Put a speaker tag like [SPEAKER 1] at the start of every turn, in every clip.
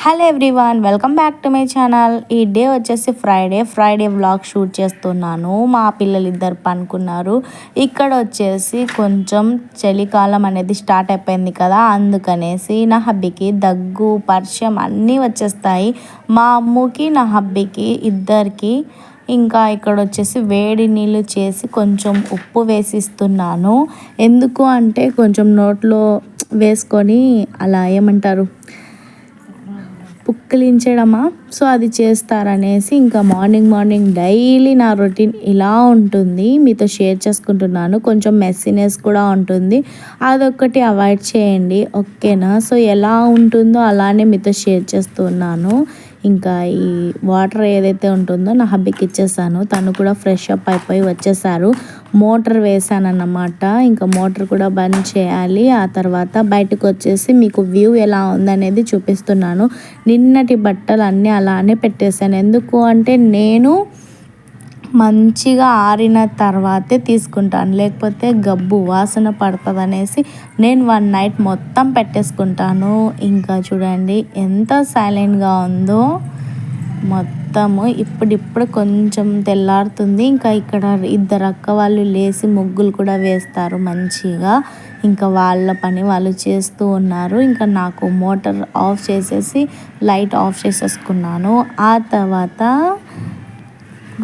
[SPEAKER 1] Hello everyone, welcome back to my channel. ఈ day వచ్చేసి Friday vlog shoot చేస్తున్నాను. మా పిల్లలు ఇద్దరు పనుకున్నారు. ఇక్కడ వచ్చేసి కొంచెం చలికాలం అనేది స్టార్ట్ అయిపోయింది కదా, అందుకనేసి నా హబ్బీకి దగ్గు పరిచయం అన్నీ వచ్చేస్తాయి. మా అమ్ముకి నా హబ్బీకి ఇద్దరికి. ఇంకా ఇక్కడ వచ్చేసి వేడి నీళ్ళు చేసి కొంచెం ఉప్పు వేసిస్తున్నాను. ఎందుకు అంటే కొంచెం నోట్లో వేసుకొని అలా ఏమంటారు పుక్కిలించడమా, సో అది చేస్తారనేసి ఇంకా మార్నింగ్ డైలీ నా రొటీన్ ఇలా ఉంటుంది. మీతో షేర్ చేసుకుంటున్నాను. కొంచెం మెస్సీనెస్ కూడా ఉంటుంది, అదొక్కటి అవాయిడ్ చేయండి, ఓకేనా? సో ఎలా ఉంటుందో అలానే మీతో షేర్ చేస్తున్నాను. ఇంకా ఈ వాటర్ ఏదైతే ఉంటుందో నా హబ్బీకి ఇచ్చేసాను. తను కూడా ఫ్రెష్ అప్ అయిపోయి వచ్చేసారు. మోటార్ వేసానన్నమాట. ఇంకా మోటార్ కూడా బంద్ చేయాలి. ఆ తర్వాత బయటకు వచ్చేసి మీకు వ్యూ ఎలా ఉందనేది చూపిస్తున్నాను. నిన్నటి బట్టలు అన్నీ అలానే పెట్టేశాను. ఎందుకు అంటే నేను మంచిగా ఆరిన తర్వాతే తీసుకుంటాను, లేకపోతే గబ్బు వాసన పడుతుంది అనేసి నేను 1 నైట్ మొత్తం పెట్టేసుకుంటాను. ఇంకా చూడండి ఎంత సైలెంట్గా ఉందో మొత్తము. ఇప్పుడు కొంచెం తెల్లారుతుంది. ఇంకా ఇక్కడ ఇద్దరు అక్క వాళ్ళు లేచి ముగ్గులు కూడా వేస్తారు మంచిగా. ఇంకా వాళ్ళ పని వాళ్ళు చేస్తూ ఉన్నారు. ఇంకా నాకు మోటార్ ఆఫ్ చేసేసి లైట్ ఆఫ్ చేసేసుకున్నాను. ఆ తర్వాత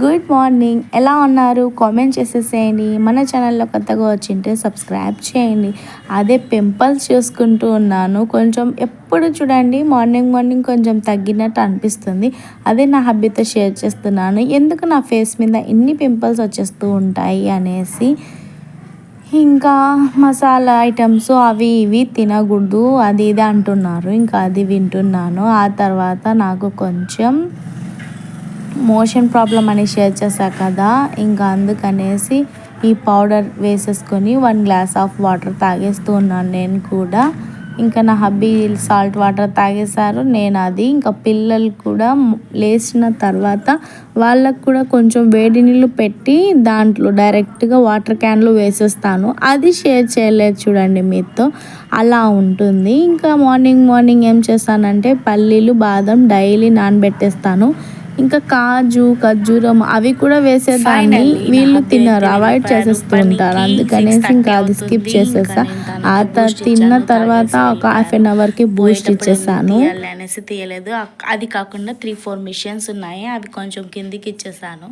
[SPEAKER 1] గుడ్ మార్నింగ్, ఎలా ఉన్నారు కామెంట్ చేసేసేయండి. మన ఛానల్లో కొత్తగా వచ్చింటే సబ్స్క్రైబ్ చేయండి. అదే పింపుల్స్ చూసుకుంటూ ఉన్నాను. కొంచెం ఎప్పుడు చూడండి మార్నింగ్ కొంచెం తగ్గినట్టు అనిపిస్తుంది. అదే నా హబ్బీతో షేర్ చేస్తున్నాను. ఎందుకు నా ఫేస్ మీద ఇన్ని పింపుల్స్ వచ్చేస్తూ ఉంటాయి అనేసి. ఇంకా మసాలా ఐటమ్స్ అవి ఇవి తినకూడదు అది ఇది అంటున్నారు. ఇంకా అది వింటున్నాను. ఆ తర్వాత నాకు కొంచెం మోషన్ ప్రాబ్లం అని షేర్ చేశా కదా, ఇంకా అందుకనేసి ఈ పౌడర్ వేసేసుకొని 1 గ్లాస్ ఆఫ్ వాటర్ తాగేస్తూ ఉన్నాను నేను కూడా. ఇంకా నా హబ్బీ సాల్ట్ వాటర్ తాగేశారు, నేను అది. ఇంకా పిల్లలు కూడా లేచిన తర్వాత వాళ్ళకు కూడా కొంచెం వేడి నీళ్ళు పెట్టి దాంట్లో డైరెక్ట్గా వాటర్ క్యాన్లో వేసేస్తాను. అది షేర్ చేయలేదు చూడండి మీతో, అలా ఉంటుంది. ఇంకా మార్నింగ్ ఏం చేస్తానంటే పల్లీలు బాదం డైలీ నానబెట్టేస్తాను. ఇంకా కాజు ఖర్జూరం అవి కూడా వేసేదాన్ని. వీళ్ళు తిన్నారు, అవాయిడ్ చేసేస్తూ ఉంటారు, అందుకనేసి ఇంకా అది స్కిప్ చేసేసా. ఆ తిన్న తర్వాత ఒక ½ బూస్ట్ ఇచ్చేసాను
[SPEAKER 2] అనేసి తీయలేదు. అది కాకుండా 3-4 మిషన్స్ ఉన్నాయి, అవి కొంచెం కిందికి ఇచ్చేసాను.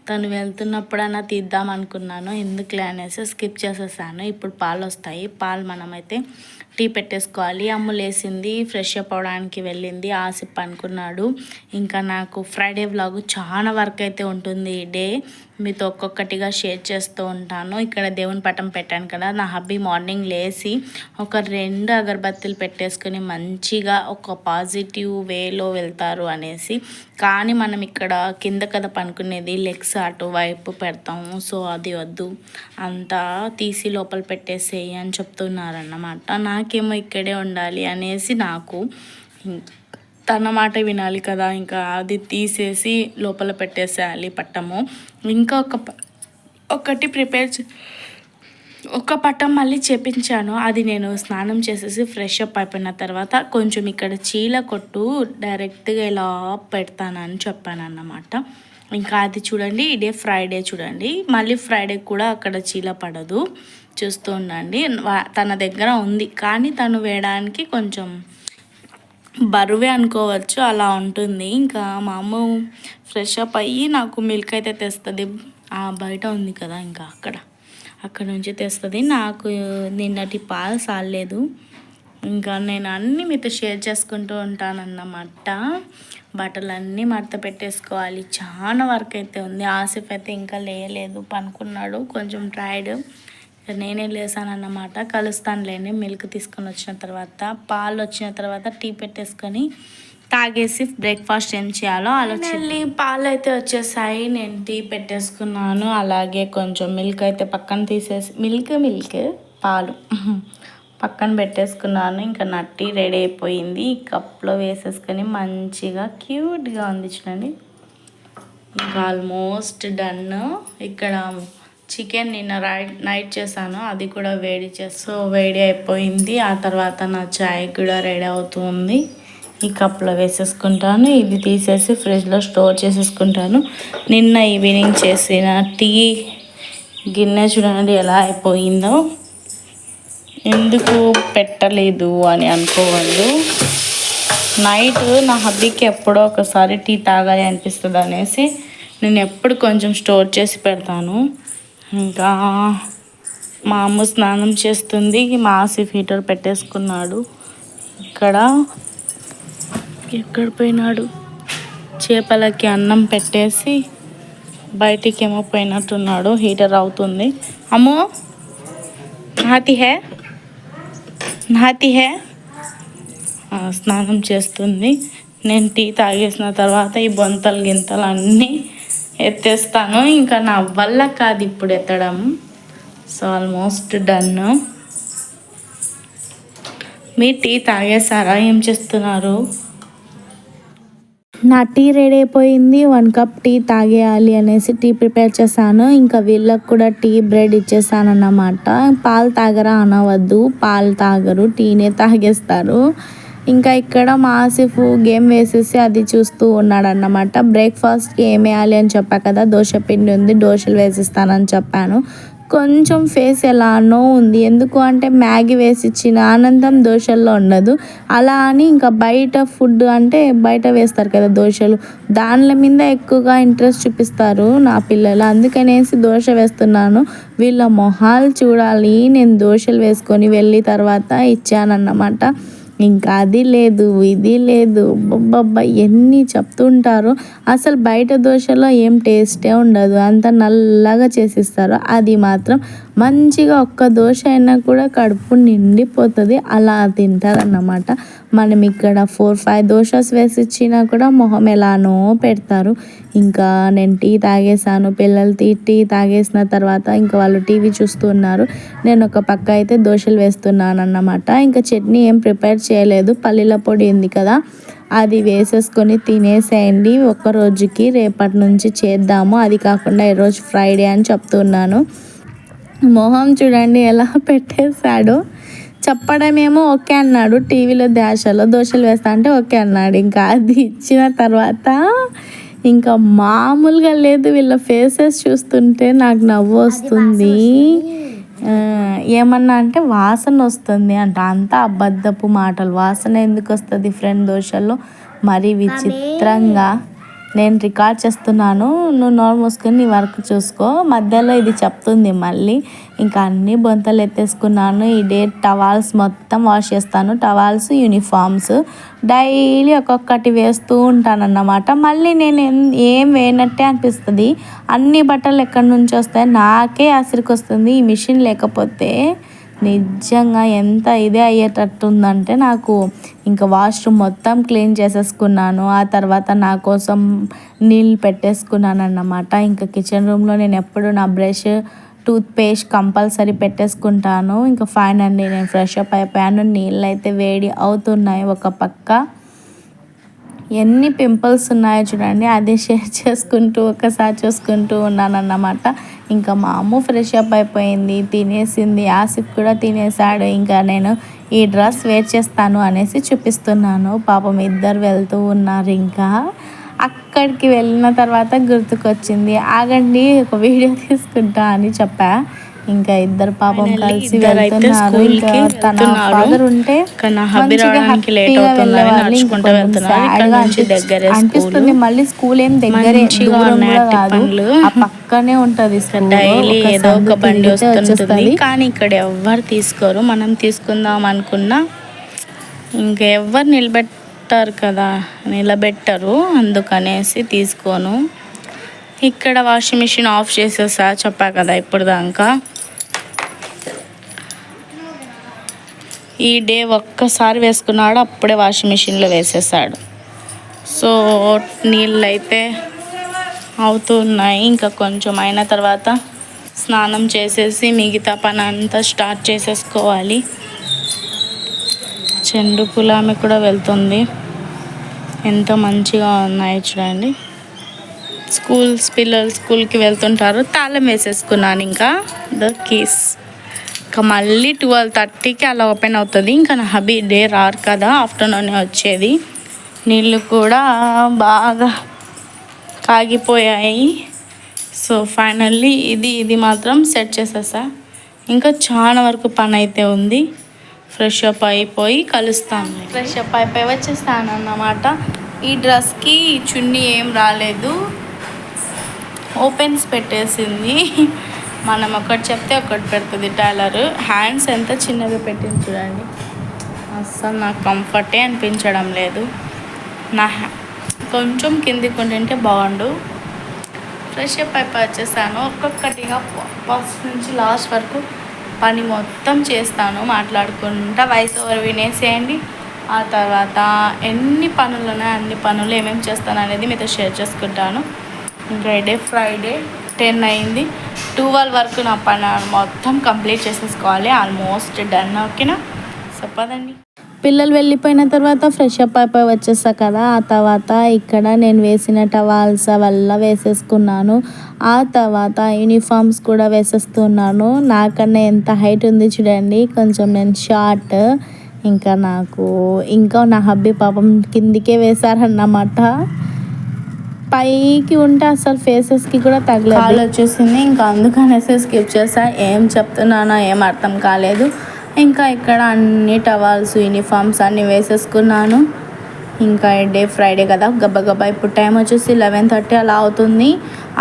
[SPEAKER 2] తను వెళ్తున్నప్పుడన్నా తీద్దాం అనుకున్నాను, ఎందుకులే అనేసి స్కిప్ చేసేసాను. ఇప్పుడు పాలు వస్తాయి, పాలు మనమైతే టీ పెట్టేసుకోవాలి. అమ్ము లేసింది, ఫ్రెష్ అప్ అవడానికి వెళ్ళింది, ఆసిప్ అనుకున్నాడు. ఇంకా నాకు ఫ్రైడే వ్లాగ్ చాలా వర్క్ అయితే ఉంటుంది. ఈ డే మీతో ఒక్కొక్కటిగా షేర్ చేస్తూ ఉంటాను. ఇక్కడ దేవుని పటం పెట్టాను కదా, నా హబ్బీ మార్నింగ్ లేచి ఒక 2 అగరబత్తీలు పెట్టేసుకొని మంచిగా ఒక పాజిటివ్ వేలో వెళ్తారు అనేసి. కానీ మనం ఇక్కడ కింద కదా పనుకునేది, లెగ్స్ అటువైపు పెడతాము, సో అది వద్దు, అంతా తీసి లోపల పెట్టేసేయి అని చెప్తున్నారన్నమాట. నాకేమో ఇక్కడే ఉండాలి అనేసి, నాకు తన మాట వినాలి కదా, ఇంకా అది తీసేసి లోపల పెట్టేసేయాలి పట్టము. ఇంకా ఒకటి ఒక పట్టం మళ్ళీ చేపించాను. అది నేను స్నానం చేసేసి ఫ్రెష్ అప్ అయిపోయిన తర్వాత కొంచెం ఇక్కడ చీల కొట్టు డైరెక్ట్గా ఇలా పెడతానని చెప్పాను అన్నమాట. ఇంకా అది చూడండి, ఇదే ఫ్రైడే చూడండి, మళ్ళీ ఫ్రైడే కూడా అక్కడ చీల పడదు, చూస్తూ ఉండండి. తన దగ్గర ఉంది కానీ తను వేయడానికి కొంచెం బరువే అనుకోవచ్చు, అలా ఉంటుంది. ఇంకా మా అమ్మ ఫ్రెష్ అప్ అయ్యి నాకు మిల్క్ అయితే తెస్తుంది. బయట ఉంది కదా, ఇంకా అక్కడ నుంచి తెస్తుంది. నాకు నిన్నటి పాలు సాలేదు. ఇంకా నేను అన్నీ మీతో షేర్ చేసుకుంటూ ఉంటానన్నమాట. బట్టలన్నీ మడత పెట్టేసుకోవాలి, చాలా వర్క్ అయితే ఉంది. ఆసిఫ్ అయితే ఇంకా లేయలేదు, పనుకున్నాడు, కొంచెం టైర్డ్. నేనే లేసానన్నమాట. కలుస్తానులేండి మిల్క్ తీసుకొని వచ్చిన తర్వాత. పాలు వచ్చిన తర్వాత టీ పెట్టేసుకొని తాగేసి బ్రేక్ఫాస్ట్ ఏం చేయాలో ఆలోచించి పాలు అయితే వచ్చేసాయి, నేను టీ పెట్టేసుకున్నాను. అలాగే కొంచెం మిల్క్ అయితే పక్కన తీసేసి మిల్క్ పాలు పక్కన పెట్టేసుకున్నాను. ఇంకా నా టీ రెడీ అయిపోయింది, కప్లో వేసేసుకొని మంచిగా క్యూట్గా ఉంది చూడండి. ఇంకా ఆల్మోస్ట్ డన్. ఇక్కడ చికెన్ నిన్న నైట్ చేశాను, అది కూడా వేడి అయిపోయింది. ఆ తర్వాత నా చాయ్ కూడా రెడీ అవుతుంది. ఈ కప్లో వేసేసుకుంటాను. ఇది తీసేసి ఫ్రిడ్జ్లో స్టోర్ చేసేసుకుంటాను. నిన్న ఈవినింగ్ చేసిన టీ గిన్నె చూడండి ఎలా అయిపోయిందో. ఎందుకు పెట్టలేదు అని అనుకోవద్దు. నైట్ నా హబ్బీకి ఎప్పుడో ఒకసారి టీ తాగాలి అనిపిస్తుంది అనేసి నేను ఎప్పుడు కొంచెం స్టోర్ చేసి పెడతాను. ఇంకా మా అమ్మ స్నానం చేస్తుంది. మా ఆసిఫ్ హీటర్ పెట్టేసుకున్నాడు. ఇక్కడ ఎక్కడ పోయినాడు? చేపలకి అన్నం పెట్టేసి బయటికి ఏమో పోయినట్టున్నాడు. హీటర్ అవుతుంది. అమ్మో నహాతి హే స్నానం చేస్తుంది. నేను టీ తాగేసిన తర్వాత ఈ బొంతలు గింతలు అన్నీ ఎత్తేస్తాను. ఇంకా నా వల్ల కాదు ఇప్పుడు ఎత్తడం. So almost done. మీ టీ తాగేసారా? ఏం చేస్తున్నారు?
[SPEAKER 1] నా టీ రెడీ అయిపోయింది. 1 కప్ టీ తాగేయాలి అనేసి టీ ప్రిపేర్ చేశాను. ఇంకా వీళ్ళకి కూడా టీ బ్రెడ్ ఇచ్చేసాను అన్నమాట. పాలు తాగరా అనవద్దు, పాలు తాగరు, టీనే తాగేస్తారు. ఇంకా ఇక్కడ మా ఆసిఫ్ గేమ్ వేసేసి అది చూస్తూ ఉన్నాడు అన్నమాట. బ్రేక్ఫాస్ట్కి ఏం వేయాలి అని చెప్పా కదా, దోశ పిండి ఉంది, దోశలు వేసిస్తానని చెప్పాను. కొంచెం ఫేస్ ఎలానో ఉంది. ఎందుకు అంటే మ్యాగీ వేసి ఇచ్చిన ఆనందం దోశల్లో ఉండదు. అలా అని ఇంకా బయట ఫుడ్ అంటే బయట వేస్తారు కదా దోశలు, దానిల మీద ఎక్కువగా ఇంట్రెస్ట్ చూపిస్తారు నా పిల్లలు. అందుకనేసి దోశ వేస్తున్నాను. వీళ్ళ మొహాలు చూడాలి. నేను దోశలు వేసుకొని వెళ్ళి తర్వాత ఇచ్చానన్నమాట. ఇంకా అది లేదు, ఇది లేదు, బొబ్బబ్బా ఎన్ని చెప్తుంటారో. అసలు బయట దోశలో ఏం టేస్టే ఉండదు, అంత నల్లగా చేసిస్తారు. అది మాత్రం మంచిగా ఒక్క దోశ అయినా కూడా కడుపు నిండిపోతుంది, అలా తింటారన్నమాట. మనం ఇక్కడ 4-5 దోశస్ వేసి ఇచ్చినా కూడా మొహం ఎలానో పెడతారు. ఇంకా నేను టీ తాగేసాను. పిల్లలు టీ తాగేసిన తర్వాత ఇంకా వాళ్ళు టీవీ చూస్తున్నారు. నేను ఒక పక్క అయితే దోశలు వేస్తున్నాను అన్నమాట. ఇంకా చట్నీ ఏం ప్రిపేర్ చేయలేదు, పల్లీల పొడి ఉంది కదా, అది వేసేసుకొని తినేసేయండి ఒక్క రోజుకి, రేపటి నుంచి చేద్దాము. అది కాకుండా ఈరోజు ఫ్రైడే అని చెప్తున్నాను. మొహం చూడండి ఎలా పెట్టేశాడో. చెప్పడమేమో ఓకే అన్నాడు, టీవీలో దోశలు వేస్తా అంటే ఓకే అన్నాడు. ఇంకా అది ఇచ్చిన తర్వాత ఇంకా మామూలుగా లేదు. వీళ్ళ ఫేసెస్ చూస్తుంటే నాకు నవ్వు వస్తుంది. ఏమన్నా అంటే వాసన వస్తుంది అంట. అంతా అబద్ధపు మాటలు. వాసన ఎందుకు వస్తుంది ఫ్రెండ్ దోశల్లో? మరీ విచిత్రంగా. నేను రికార్డ్ చేస్తున్నాను, నువ్వు నోరు మూసుకొని నీ వర్క్ చూసుకో. మధ్యలో ఇది చెప్తుంది మళ్ళీ. ఇంకా అన్ని బొంతలు ఎత్తేసుకున్నాను. ఈ డే టవాల్స్ మొత్తం వాష్ చేస్తాను. టవాల్స్, యూనిఫామ్స్ డైలీ ఒక్కొక్కటి వేస్తూ ఉంటానన్నమాట. మళ్ళీ నేను ఏం వేయనట్టే అనిపిస్తుంది. అన్ని బట్టలు ఎక్కడి నుంచి వస్తాయి, నాకే అసరికి వస్తుంది. ఈ మిషన్ లేకపోతే నిజంగా ఎంత ఇదే అయ్యేటట్టుందంటే నాకు. ఇంకా వాష్రూమ్ మొత్తం క్లీన్ చేసేసుకున్నాను. ఆ తర్వాత నా కోసం నీళ్ళు పెట్టేసుకున్నాను అన్నమాట. ఇంకా కిచెన్ రూమ్లో నేను ఎప్పుడు నా బ్రష్, టూత్పేస్ట్ కంపల్సరీ పెట్టేసుకుంటాను. ఇంకా ఫైనల్లీ నేను ఫ్రెష్ అప్ అయిపోయాను. నీళ్ళు అయితే వేడి అవుతున్నాయి ఒక పక్క. ఎన్ని పింపుల్స్ ఉన్నాయో చూడండి, అదే షేర్ చేసుకుంటూ ఒకసారి చూసుకుంటూ ఉన్నానన్నమాట. ఇంకా మా అమ్మ ఫ్రెష్ అప్ అయిపోయింది, తినేసింది, ఆసిఫ్ కూడా తినేసాడు. ఇంకా నేను ఈ డ్రెస్ వేర్ చేస్తాను అనేసి చూపిస్తున్నాను. పాపం ఇద్దరు వెళ్తూ ఉన్నారు. ఇంకా అక్కడికి వెళ్ళిన తర్వాత గుర్తుకొచ్చింది, ఆగండి ఒక వీడియో తీసుకుంటా అని చెప్పా. ఇంకా ఇద్దరు పాపం కలిసి వెళ్తున్నారు. ఇంకా తన ఫాదర్ ఉంటే అనిపిస్తుంది. మళ్ళీ స్కూల్ ఏం దగ్గరే, దూరం కూడా కాదు, ఆ పక్కనే ఉంటది.
[SPEAKER 2] డైలీ ఏదో ఒక బండి వస్తుంటుంది, కానీ ఇక్కడ ఎవ్వరు తీసుకోరు. మనం తీసుకుందాం అనుకున్నా ఇంకా ఎవ్వరు నిలబెట్టరు, అందుకనేసి తీసుకోను. ఇక్కడ వాషింగ్ మిషన్ ఆఫ్ చేసేసా, చెప్పా కదా ఇప్పుడు దాకా. ఈ డే ఒక్కసారి వేసుకున్నాడు, అప్పుడే వాషింగ్ మిషన్లో వేసేసాడు. సో నీళ్ళు అయితే అవుతున్నాయి. ఇంకా కొంచెం అయిన తర్వాత స్నానం చేసేసి మిగతా పని అంతా స్టార్ట్ చేసేసుకోవాలి. చెండు పులామి కూడా వెళ్తుంది. ఎంత మంచిగా ఉన్నాయి చూడండి. పిల్లలు స్కూల్కి వెళ్తుంటారు. తాళం వేసేసుకున్నాను. ఇంకా ద కీస్. ఇంకా మళ్ళీ 12:30కి అలా ఓపెన్ అవుతుంది. ఇంకా నా హబ్బీ డే రారు కదా, ఆఫ్టర్నూనే వచ్చేది. నీళ్ళు కూడా బాగా కాగిపోయాయి. సో ఫైనల్లీ ఇది మాత్రం సెట్ చేసేసా. ఇంకా చాలా వరకు పని అయితే ఉంది. ఫ్రెష్ అప్ అయిపోయి కలుస్తాను. ఫ్రెష్ అప్ అయిపోయి వచ్చేస్తాను అన్నమాట. ఈ డ్రెస్కి చున్నీ ఏం రాలేదు, ఓపెన్స్ పెట్టేసింది. మనం ఒకటి చెప్తే ఒకటి పెడుతుంది టైలర్. హ్యాండ్స్ ఎంత చిన్నగా పెట్టింది చూడండి. అస్సలు నాకు కంఫర్టే అనిపించడం లేదు. కొంచెం కిందికి ఉంటే బాగుండు. ఫ్రెష్ అప్ అయిపోయి వచ్చేసాను. ఒక్కొక్కటిగా ఫస్ట్ నుంచి లాస్ట్ వరకు పని మొత్తం చేస్తాను మాట్లాడుకుంటా. వాయిస్ ఓవర్ వినేసేయండి. ఆ తర్వాత ఎన్ని పనులు ఉన్నాయో అన్ని పనులు ఏమేమి చేస్తాను అనేది మీతో షేర్ చేసుకుంటాను. ఫ్రైడే 10 అయింది. 12 వరకు నా పని మొత్తం కంప్లీట్ చేసేసుకోవాలి. Almost done. ఓకేనా? చెప్పదండి.
[SPEAKER 1] పిల్లలు వెళ్ళిపోయిన తర్వాత ఫ్రెష్ అప్ అయిపోయి వచ్చేసా కదా. ఆ తర్వాత ఇక్కడ నేను వేసిన టవాల్స్ వల్ల వేసేసుకున్నాను. ఆ తర్వాత యూనిఫామ్స్ కూడా వేసేస్తున్నాను. నాకన్నా ఎంత హైట్ ఉంది చూడండి. కొంచెం నేను షార్ట్. ఇంకా నా హబ్బీ పాపం కిందికే వేశారన్నమాట. పైకి ఉంటే అసలు ఫేసెస్కి కూడా తగలేదు. కాల్ వచ్చేసింది. ఇంకా అందుకనేసి స్కిప్ చేసా. ఏం చెప్తున్నానో ఏం అర్థం కాలేదు. ఇంకా ఇక్కడ అన్ని టవాల్స్ యూనిఫామ్స్ అన్నీ వేసేసుకున్నాను. ఇంకా ఫ్రైడే కదా, గబ్బా ఇప్పుడు టైం వచ్చేసి 11:30 అలా అవుతుంది.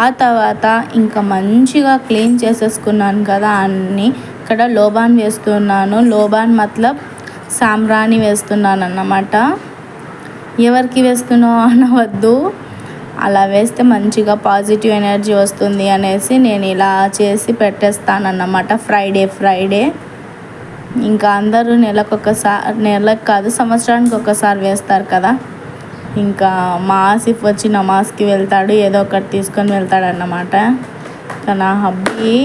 [SPEAKER 1] ఆ తర్వాత ఇంకా మంచిగా క్లీన్ చేసేసుకున్నాను కదా అన్నీ. ఇక్కడ లోబాన్ వేస్తున్నాను. లోబాన్ మతలబ్ సాంబ్రాణి వేస్తున్నాను అన్నమాట. ఎవరికి వేస్తున్నావు అనవద్దు, అలా వేస్తే మంచిగా పాజిటివ్ ఎనర్జీ వస్తుంది అనేసి నేను ఇలా చేసి పెట్టేస్తానన్నమాట. ఫ్రైడే ఇంకా అందరూ నెలకు కాదు సంవత్సరానికి ఒకసారి వేస్తారు కదా. ఇంకా మా ఆసిఫ్ వచ్చి నమాజ్కి వెళ్తాడు, ఏదో ఒకటి తీసుకొని వెళ్తాడు అన్నమాట. నా హబ్బీ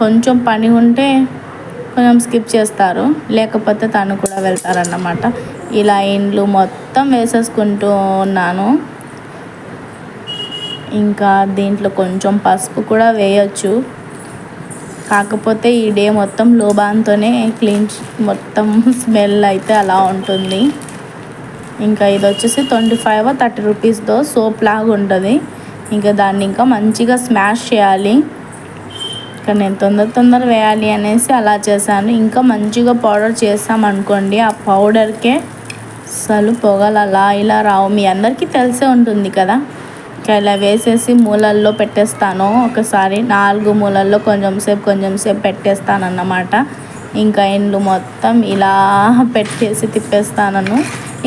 [SPEAKER 1] కొంచెం పని ఉంటే కొంచెం స్కిప్ చేస్తారు, లేకపోతే తను కూడా వెళ్తారన్నమాట. ఇలా ఇండ్లు మొత్తం వేసేసుకుంటూ ఉన్నాను. ఇంకా దీంట్లో కొంచెం పసుపు కూడా వేయచ్చు, కాకపోతే ఈ డే మొత్తం లోబాన్తోనే క్లీన్, మొత్తం స్మెల్ అయితే అలా ఉంటుంది. ఇంకా ఇది వచ్చేసి 25-30 రూపీస్తో సోప్ లాగా ఉంటుంది. ఇంకా దాన్ని ఇంకా మంచిగా స్మాష్ చేయాలి. ఇంకా నేను తొందర వేయాలి అనేసి అలా చేశాను. ఇంకా మంచిగా పౌడర్ చేసామనుకోండి, ఆ పౌడర్కే అసలు పొగలు అలా ఇలా రావు. మీ అందరికీ తెలిసే ఉంటుంది కదా. ఇంకా ఇలా వేసేసి మూలల్లో పెట్టేస్తాను. ఒకసారి 4 మూలల్లో కొంచెం సేపు పెట్టేస్తాను అన్నమాట. ఇంకా ఇండ్లు మొత్తం ఇలా పెట్టేసి తిప్పేస్తాను.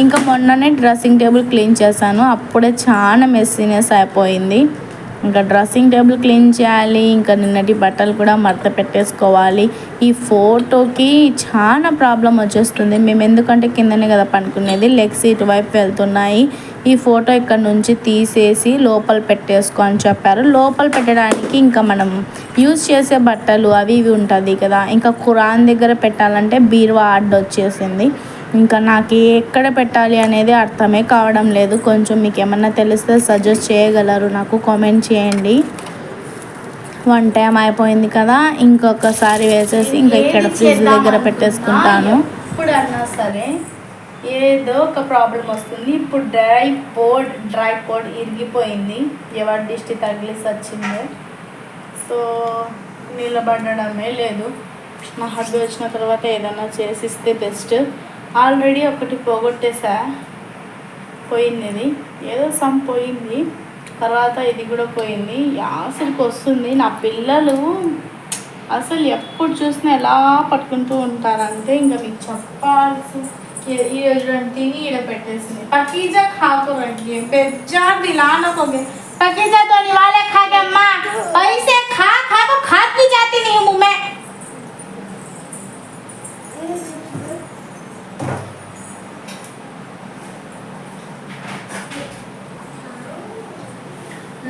[SPEAKER 1] ఇంకా మొన్ననే డ్రెస్సింగ్ టేబుల్ క్లీన్ చేశాను, అప్పుడే చాలా మెస్సీనెస్ అయిపోయింది. ఇంకా డ్రెస్సింగ్ టేబుల్ క్లీన్ చేయాలి. ఇంకా నిన్నటి బట్టలు కూడా మడత పెట్టేసుకోవాలి. ఈ ఫోటోకి చాలా ప్రాబ్లం వచ్చేస్తుంది. మేము ఎందుకంటే కిందనే కదా పనుకునేది, లెగ్స్ ఇటువైపు వెళ్తున్నాయి. ఈ ఫోటో ఇక్కడ నుంచి తీసేసి లోపల పెట్టేసుకో అని చెప్పారు. లోపల పెట్టడానికి ఇంకా మనం యూజ్ చేసే బట్టలు అవి ఇవి ఉంటుంది కదా. ఇంకా ఖురాన్ దగ్గర పెట్టాలంటే బీరువా అడ్డు వచ్చేసింది. ఇంకా నాకు ఎక్కడ పెట్టాలి అనేది అర్థమే కావడం లేదు. కొంచెం మీకు ఏమన్నా తెలిస్తే సజెస్ట్ చేయగలరు, నాకు కామెంట్ చేయండి. 1 టైం అయిపోయింది కదా, ఇంకొకసారి వేసేసి ఇంకా ఇక్కడ ఫ్రిడ్జ్ దగ్గర పెట్టేసుకుంటాను.
[SPEAKER 2] ఇప్పుడు అన్నా సరే ఏదో ఒక ప్రాబ్లం వస్తుంది. ఇప్పుడు డ్రై పోడ్ ఇరిగిపోయింది, ఎవరి దిష్టి తగిలిసి వచ్చిందో. సో నిలబడడమే లేదు. నా హబ్బీ వచ్చిన తర్వాత ఏదైనా చేసిస్తే బెస్ట్. ఆల్రెడీ ఒకటి పోగొట్టేసా, పోయింది. ఇది ఏదో పోయింది, తర్వాత ఇది కూడా పోయింది. యాసరికి వస్తుంది. నా పిల్లలు అసలు ఎప్పుడు చూసినా ఎలా పట్టుకుంటూ ఉంటారంటే ఇంకా మీకు చెప్పాల్సి. ये तिनी इधर बैठे से पकीजा खा तो रखिए बेजार दिलाना को गए पकीजा तो निवाले खा के माँ ऐसे खा तो खाद भी जाती नहीं मुंह में।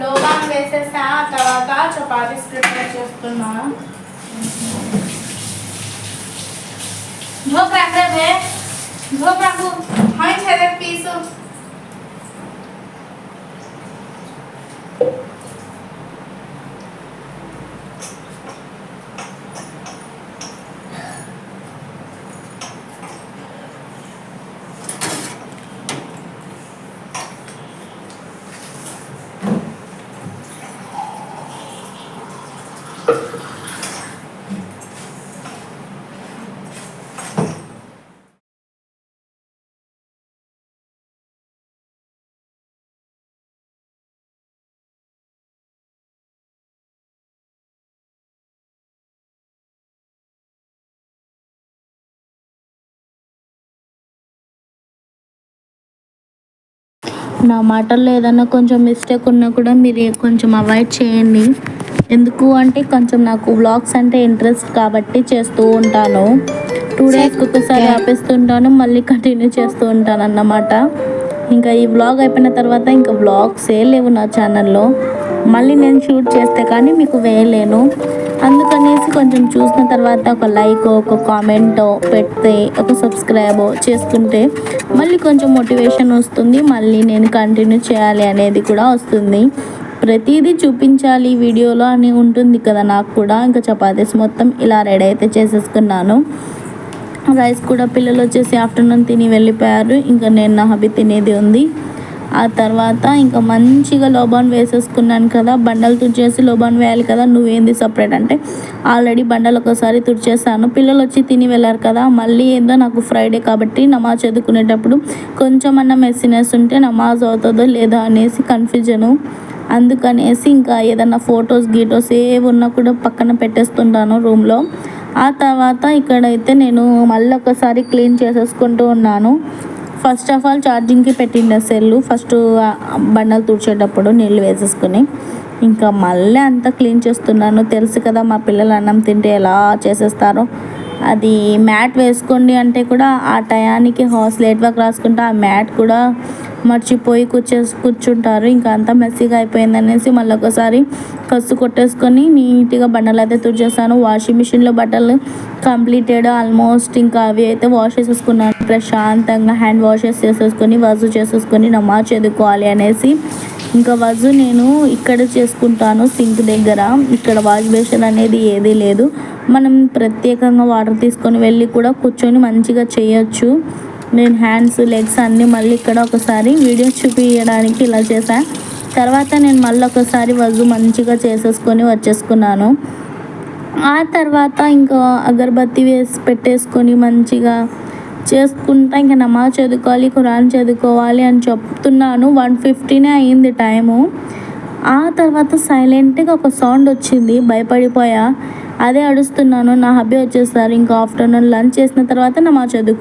[SPEAKER 2] లోగా వేసేసా తర్వాత చపాతీస్ ప్రిపేర్ చేస్తున్నా. झोप रख रहे झोप रखो हाई छेदे पीसो
[SPEAKER 1] నా మాటల్లో ఏదైనా కొంచెం మిస్టేక్ ఉన్నా కూడా మీరు కొంచెం అవాయిడ్ చేయండి. ఎందుకు అంటే కొంచెం నాకు వ్లాగ్స్ అంటే ఇంట్రెస్ట్ కాబట్టి చేస్తూ ఉంటాను. 2 డేస్కి ఒకసారి ఆపేస్తుంటాను, మళ్ళీ కంటిన్యూ చేస్తూ ఉంటాను అన్నమాట. ఇంకా ఈ వ్లాగ్ అయిపోయిన తర్వాత ఇంకా వ్లాగ్సే లేవు నా ఛానల్లో. మళ్ళీ నేను షూట్ చేస్తే కానీ మీకు వేయలేను. అందుకనేసి కొంచెం చూసిన తర్వాత ఒక లైక్, ఒక కామెంట్ పెడితే, ఒక సబ్స్క్రైబ్ చేసుకుంటే మళ్ళీ కొంచెం మోటివేషన్ వస్తుంది. మళ్ళీ నేను కంటిన్యూ చేయాలి అనేది కూడా వస్తుంది. ప్రతిదీ చూపించాలి వీడియోలో అని ఉంటుంది కదా నాకు కూడా. ఇంకా చపాతీస్ మొత్తం ఇలా రెడీ అయితే చేసేసుకున్నాను. రైస్ కూడా పిల్లలు వచ్చేసి ఆఫ్టర్నూన్ తిని వెళ్ళిపోయారు. ఇంకా నేను నా హబీ తినేది ఉంది. ఆ తర్వాత ఇంకా మంచిగా లోబాన్ వేసేసుకున్నాను కదా, బండలు తుడిచేసి లోబాన్ వేయాలి కదా, నువ్వేంది సపరేట్ అంటే ఆల్రెడీ బండలు ఒకసారి తుడిచేసాను. పిల్లలు వచ్చి తిని వెళ్ళారు కదా, మళ్ళీ ఏందో నాకు ఫ్రైడే కాబట్టి నమాజ్ చదువుకునేటప్పుడు కొంచెం అన్న మెస్సీనెస్ ఉంటే నమాజ్ అవుతుందో లేదో అనేసి కన్ఫ్యూజను. అందుకనేసి ఇంకా ఏదన్నా ఫొటోస్ ఏవి ఉన్నా కూడా పక్కన పెట్టేస్తుంటాను రూమ్లో. ఆ తర్వాత ఇక్కడైతే నేను మళ్ళీ ఒకసారి క్లీన్ చేసేసుకుంటూ ఉన్నాను. ఫస్ట్ ఆఫ్ ఆల్ ఛార్జింగ్కి పెట్టిండే సెల్లు ఫస్ట్ బండలు తుడిచేటప్పుడు నీళ్ళు వేసేసుకుని ఇంకా మళ్ళీ అంతా క్లీన్ చేస్తున్నాను. తెలుసు కదా మా పిల్లలు అన్నం తింటే ఎలా చేసేస్తారో. అది మ్యాట్ వేసుకోండి అంటే కూడా ఆ టయానికి లేట్ వర్క్ రాసుకుంటే ఆ మ్యాట్ కూడా మర్చిపోయి కూర్చుంటారు. ఇంకా అంతా మెస్సీగా అయిపోయింది అనేసి మళ్ళీ ఒకసారి కసు కొట్టేసుకొని నీట్గా బండలు అయితే తుడిచేసాను. వాషింగ్ మిషన్లో బట్టలు కంప్లీటెడ్ ఆల్మోస్ట్. ఇంకా అవి అయితే వాష్ చేసేసుకున్నాను. ప్రశాంతంగా హ్యాండ్ వాషెస్ చేసేసుకొని వజు చేసేసుకొని నమాజ్ చదువుకోవాలి అనేసి ఇంకా వజు నేను ఇక్కడ చేసుకుంటాను సింక్ దగ్గర. ఇక్కడ వాష్ బేసిన్ అనేది ఏదీ లేదు. మనం ప్రత్యేకంగా వాటర్ తీసుకొని వెళ్ళి కూడా కూర్చొని మంచిగా చేయొచ్చు. నేను హ్యాండ్స్, లెగ్స్ అన్నీ మళ్ళీ ఇక్కడ ఒకసారి వీడియో చూపించడానికి ఇలా చేశాను. తర్వాత నేను మళ్ళీ ఒకసారి వజు మంచిగా చేసేసుకొని వచ్చేసుకున్నాను. ఆ తర్వాత ఇంకా అగరబత్తి పెట్టేసుకొని మంచిగా చేసుకుంటా ఇంకా నమాజ్ చదువుకోవాలి, ఖురాన్ చదువుకోవాలి అని చెప్తున్నాను. 1:15 అయింది టైము. ఆ తర్వాత సైలెంట్గా ఒక సౌండ్ వచ్చింది, భయపడిపోయా. అదే అడుస్తున్నాను. నా హబ్బీ వచ్చేసారు. ఇంకా ఆఫ్టర్నూన్ లంచ్ చేసిన తర్వాత నమాజ్ చదువుకు